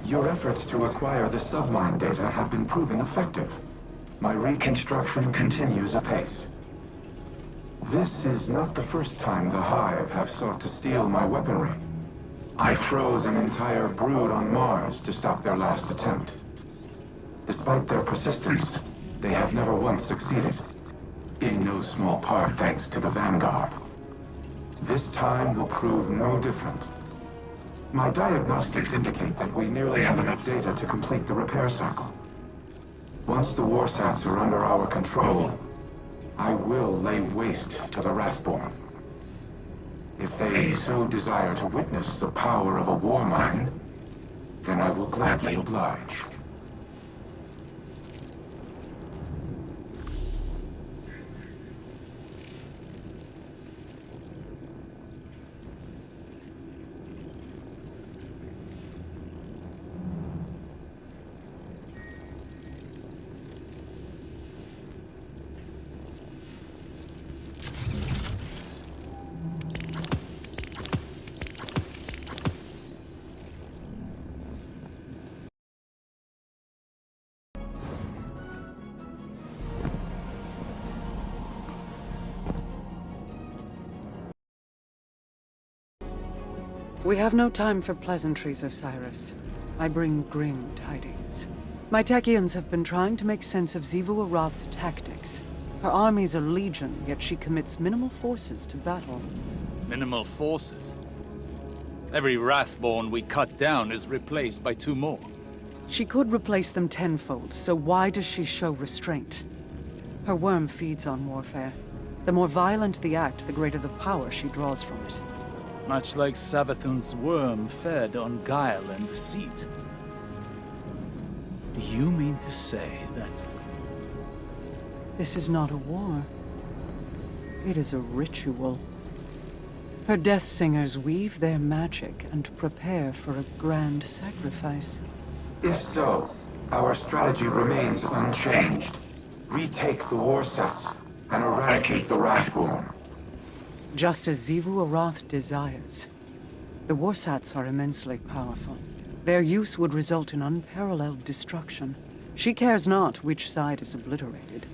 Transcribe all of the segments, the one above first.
Your efforts to acquire the submine data have been proving effective. My reconstruction continues apace. This is not the first time the Hive have sought to steal my weaponry. I froze an entire brood on Mars to stop their last attempt. Despite their persistence, they have never once succeeded. In no small part thanks to the Vanguard. This time will prove no different. My diagnostics indicate that we nearly have enough data to complete the repair cycle. Once the warsats are under our control, I will lay waste to the Wrathborn. If they so desire to witness the power of a war mine, then I will gladly oblige. We have no time for pleasantries, Osiris. I bring grim tidings. My Techians have been trying to make sense of Xivu Arath's tactics. Her armies are legion, yet she commits minimal forces to battle. Minimal forces? Every Wrathborn we cut down is replaced by 2 more. She could replace them tenfold, so why does she show restraint? Her worm feeds on warfare. The more violent the act, the greater the power she draws from it. Much like Savathun's worm fed on guile and deceit. Do you mean to say that... This is not a war. It is a ritual. Her death singers weave their magic and prepare for a grand sacrifice. If so, our strategy remains unchanged. Retake the warsats and eradicate the Wrathborn. Just as Xivu Arath desires. The warsats are immensely powerful. Their use would result in unparalleled destruction. She cares not which side is obliterated.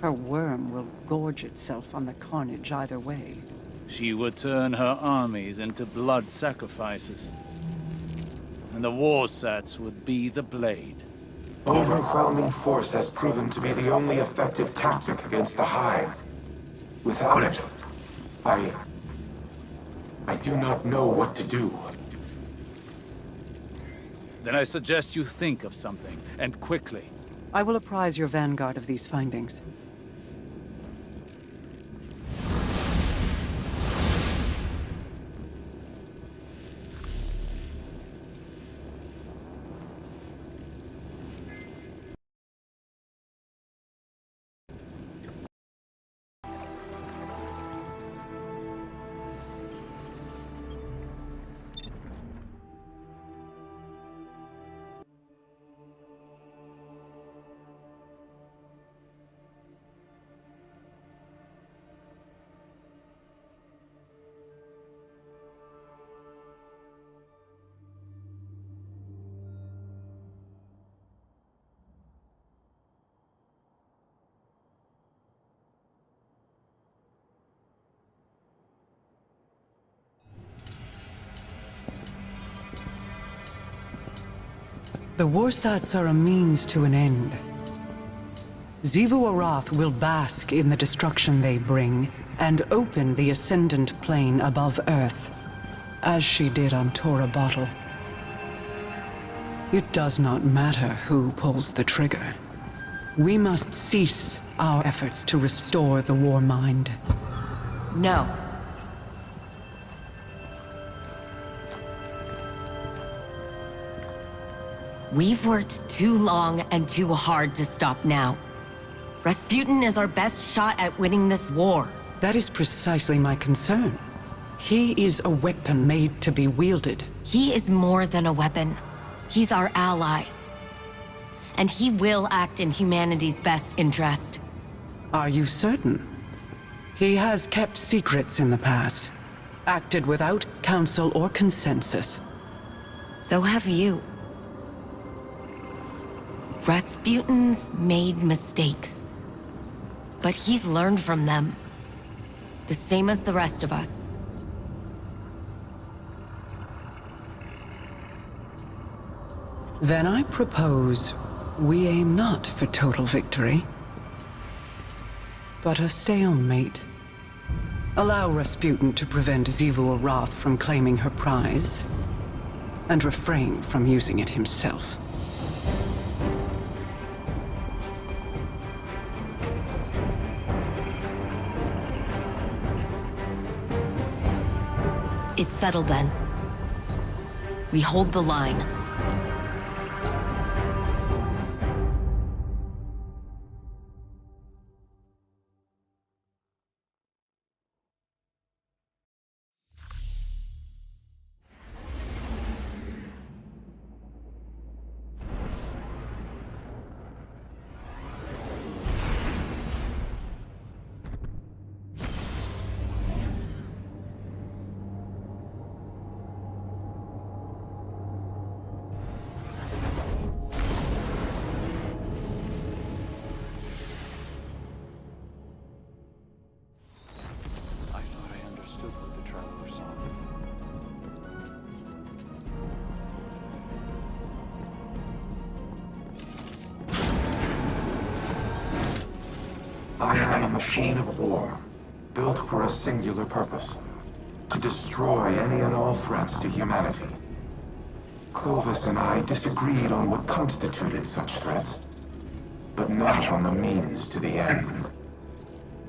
Her worm will gorge itself on the carnage either way. She would turn her armies into blood sacrifices. And the warsats would be the blade. Overwhelming force has proven to be the only effective tactic against the Hive. Without it, I do not know what to do. Then I suggest you think of something, and quickly. I will apprise your Vanguard of these findings. The warsats are a means to an end. Xivu Arath will bask in the destruction they bring, and open the Ascendant Plane above Earth, as she did on Tora Bottle. It does not matter who pulls the trigger. We must cease our efforts to restore the war mind. No. We've worked too long and too hard to stop now. Rasputin is our best shot at winning this war. That is precisely my concern. He is a weapon made to be wielded. He is more than a weapon. He's our ally. And he will act in humanity's best interest. Are you certain? He has kept secrets in the past, acted without counsel or consensus. So have you. Rasputin's made mistakes. But he's learned from them. The same as the rest of us. Then I propose we aim not for total victory, but a stalemate. Allow Rasputin to prevent Xivu Arath from claiming her prize, and refrain from using it himself. It's settled then. We hold the line. I am a machine of war, built for a singular purpose: to destroy any and all threats to humanity. Clovis and I disagreed on what constituted such threats, but not on the means to the end.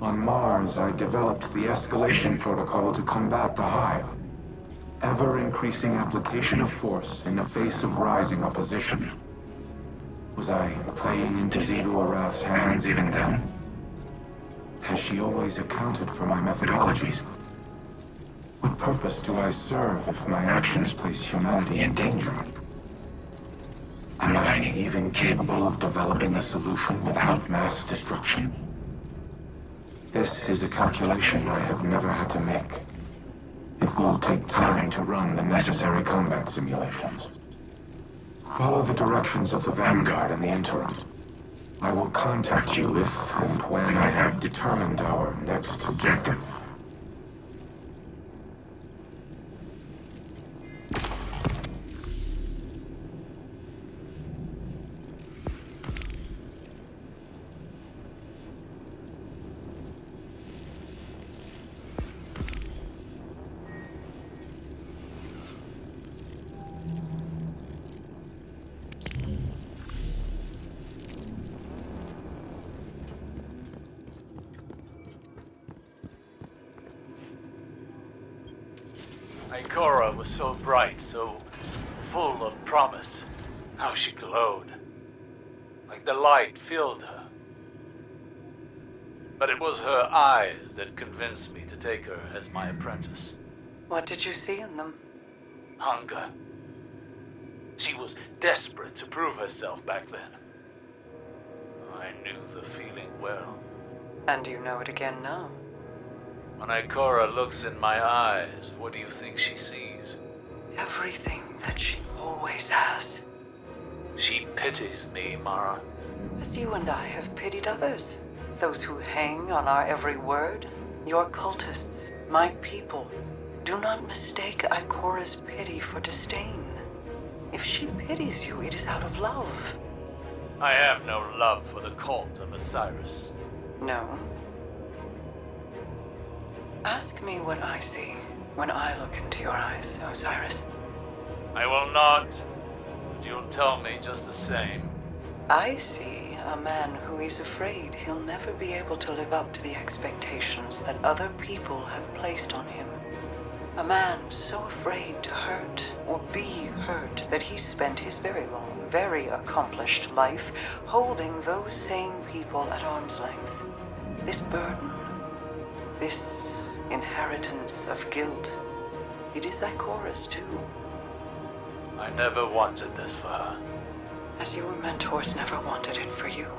On Mars, I developed the escalation protocol to combat the Hive. Ever-increasing application of force in the face of rising opposition. Was I playing into Xivu Arath's hands even then? Has she always accounted for my methodologies? What purpose do I serve if my actions place humanity in danger? Am I even capable of developing a solution without mass destruction? This is a calculation I have never had to make. It will take time to run the necessary combat simulations. Follow the directions of the Vanguard in the interim. I will contact you if and when I have determined our next objective. Ikora was so bright, so full of promise. How she glowed. Like the light filled her. But it was her eyes that convinced me to take her as my apprentice. What did you see in them? Hunger. She was desperate to prove herself back then. I knew the feeling well. And you know it again now. When Ikora looks in my eyes, what do you think she sees? Everything that she always has. She pities me, Mara. As you and I have pitied others. Those who hang on our every word. Your cultists, my people. Do not mistake Ikora's pity for disdain. If she pities you, it is out of love. I have no love for the cult of Osiris. No. Ask me what I see when I look into your eyes, Osiris. I will not, but you'll tell me just the same. I see a man who is afraid he'll never be able to live up to the expectations that other people have placed on him. A man so afraid to hurt or be hurt that he spent his very long, very accomplished life holding those same people at arm's length. This burden, this inheritance of guilt, it is Ikora's too. I never wanted this for her. As your mentors never wanted it for you.